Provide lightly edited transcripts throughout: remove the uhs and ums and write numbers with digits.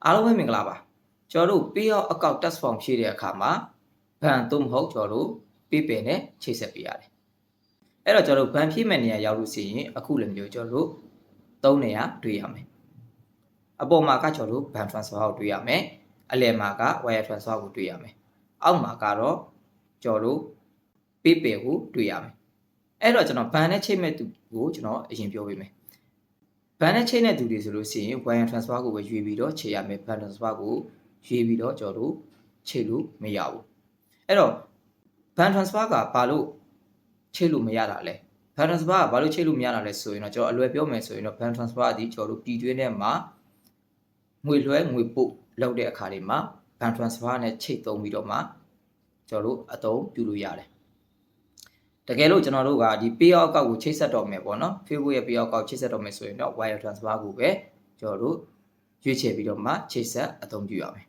အားလုံးပဲမင်္ဂလာပါကျွန်တော်တို့ payout account test form ဖြည့်တဲ့အခါမှာဘဏ်သို့မဟုတ်ကျွန်တော်တို့ PayPal နဲ့ချိတ်ဆက်ပေးရတယ်အဲ့တော့ကျွန်တော်တို့ဘဏ်ဖြည့်မဲ့နေရာရောက်လို့ရှိရင်အခုလိုမျိုးကျွန်တော်တို့3နေရာတွေ့ရမယ်အပေါ်မှာကကျွန်တော်တို့ဘဏ် transfer ကိုတွေ့ရမယ်အလယ်မှာက wire transfer ကိုတွေ့ရမယ်အောက်မှာကတော့ကျွန်တော်တို့ PayPal ကိုတွေ့ရမယ်အဲ့တော့ကျွန်တော်ဘဏ်နဲ့ချိတ်မဲ့သူကိုကျွန်တော်အရင်ပြောပေးမယ်ဘဏ်နဲ့ချိတ်တဲ့သူတွေဆိုလို့ရှိရင် wire transfer ကိုပဲရွေးပြီးတော့ချိတ်ရမယ်ဘဏ် transfer ကိုရွေးပြီးတော့ကျွန်တော်တို့ချိတ်လို့မရဘူးအဲ့တော့ဘဏ် transfer ကဘာလို့ချိတ်လို့မရတာလဲဘဏ် transfer ကဘာလို့ချိတ်လို့မရတာလဲဆိုရင်တော့ကျွန်တော်အလွယ်ပြောမယ်ဆိုရင်တော့ဘဏ် transfer အဒီကျွန်တော်တို့ပြည်တွင်းထဲမှာငွေလွှဲငွေပို့လုပ်တဲ့အခါတွေမှာဘဏ် transfer နဲ့ချိတ်သုံးပြီးတော့မှကျွန်တော်တို့အသုံးပြုလို့ရတယ်တကယ်လို့ကျွန်တော်တို့ကဒီ payout ကောက်ကိုချိတ်ဆက်တော့မယ်ပေါ့နော် Facebook ရဲ့ payout ကောက်ချိတ်ဆက်တော့မယ်ဆိုရင်တော့ wire transfer ကိုပဲကျွန်တော်တို့ရွေးချယ်ပြီးတော့မှချိတ်ဆက်အသုံးပြုရမယ်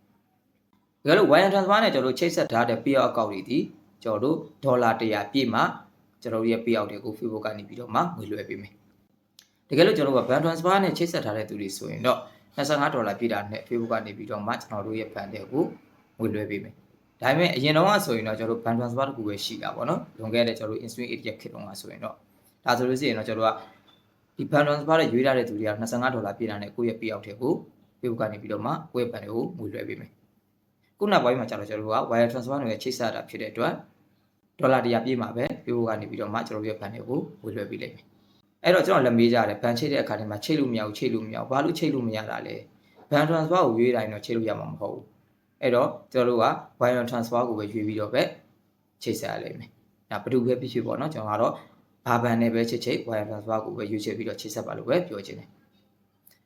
တကယ်လို့ wire transfer နဲ့ကျွန်တော်တို့ချိတ်ဆက်ထားတဲ့ payout ကောက်တွေဒီကျွန်တော်တို့ဒေါ်လာ100ပြည့်မှကျွန်တော်တို့ရဲ့ payout တွေကို Facebook ကနေပြီးတော့မှငွေလွှဲပေးမယ်တကယ်လို့ကျွန်တော်တို့က bank transfer နဲ့ချိတ်ဆက်ထားတဲ့သူတွေဆိုရင်တော့$25ပြည့်တာနဲ့ Facebook ကနေပြီးတော့မှကျွန်တော်တို့ရဲ့ bank တွေကိုငွေလွှဲပေးမယ်ဒါပေမဲ့အရင်တော့ဆိုရင်တော့ကျွန်တော်တို့ bank transfer တခုပဲရှိတာပေါ့နော်လွန်ခဲ့တဲ့ကျွန်တော်တို့ instant ATM ခေတ်တုန်းကဆိုရင်တော့ဒါဆိုလို့ရှိရင်တော့ကျွန်တော်တို့ကဒီ bank transfer နဲ့ရွေးထားတဲ့သူတွေက$25ပြည့်တာနဲ့ကိုယ့်ရဲ့ payout တွေကို Facebook ကနေပြီးတော့မှကိုယ့်ရဲ့ bank တွေကိုငွေလွှဲပေးမယ်ခုနောက်ပိုင်းမှာကျွန်တော်တို့က wire transfer နဲ့ချိတ်ဆက်တာဖြစ်တဲ့အတွက်ဒေါ်လာ100ပြည့်မှာပဲ Facebook ကနေပြီးတော့မှကျွန်တော်တို့ရဲ့ bank တွေကိုငွေလွှဲပေးလိမ့်မယ်အဲ့တော့ကျွန်တော်လက်မေးကြတယ်ဘဏ်ချိတ်တဲ့အခါတွေမှာချိတ်လို့မရဘူးချိတ်လို့မရဘူးဘာလို့ချိတ်လို့မရတာလဲဘဏ် transfer ကိုရွေးတိုင်းတော့ချိတ်လို့ရမှာမဟုတ်ဘူးအဲ့တော့ကျွန်တော်တို့က wire transfer ကိုပဲရွေးပြီးတော့ပဲချိတ်ဆက်ရလိမ့်မယ်ဒါဘယ်သူပဲဖြစ်ဖြစ်ပေါ့နော်ကျွန်တော်ကတော့ဘာဘဏ်နဲ့ပဲချိတ် wire transfer ကိုပဲရွေးချယ်ပြီးတော့ချိတ်ဆက်ပါလို့ပဲပြောချင်တယ်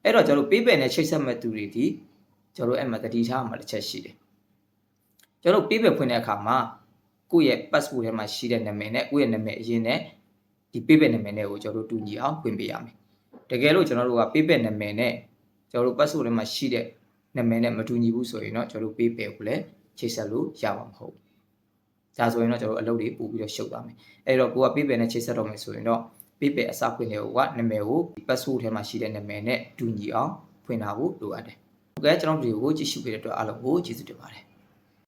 အဲ့တော့ကျွန်တော်တို့ PayPal နဲ့ချိတ်ဆက်မဲ့သူတွေဒီကျွန်တော်တို့အဲ့မှာတတိထားမှာတစ်ချက်ရှိတယ်ကျွန်တော်တို့ PayPal ဖွင့်တဲ့အခါမှာကိုယ့်ရဲ့ passport ထဲမှာရှိတဲ့နာမည်နဲ့ကိုယ့်ရဲ့နာမည်အရင်နဲ့ဒီ PayPal နာမည်နဲ့ကိုကျွန်တော်တို့တူညီအောင်ဖွင့်ပေးရမယ်တကယ်လို့ကျွန်တော်တို့က PayPal နာမည်နဲ့ကျွန်တော်တို့ password ထဲမှာရှိတဲ့နာမည်နဲ့မတူညီဘူးဆိုရင်တော့ကျွန်တော်တို့ PayPal ကိုလည်းချိတ်ဆက်လို့ရမှာမဟုတ်ဒါဆိုရင်တော့ကျွန်တော်တို့အလုပ်တွေပို့ပြီးတော့ရှုပ်သွားမယ်အဲ့တော့ကိုက PayPal နဲ့ချိတ်ဆက်တော့မယ်ဆိုရင်တော့ PayPal အစဖွင့်တဲ့ကိုကနာမည်ကို password ထဲမှာရှိတဲ့နာမည်နဲ့တူညီအောင်ဖွင့်ထားဖို့လိုအပ်တယ်ဟုတ်ကဲ့ကျွန်တော်ဗီဒီယိုကိုကြည့်ရှုပေးတဲ့အတွက်အားလုံးကိုကျေးဇူးတင်ပါတယ်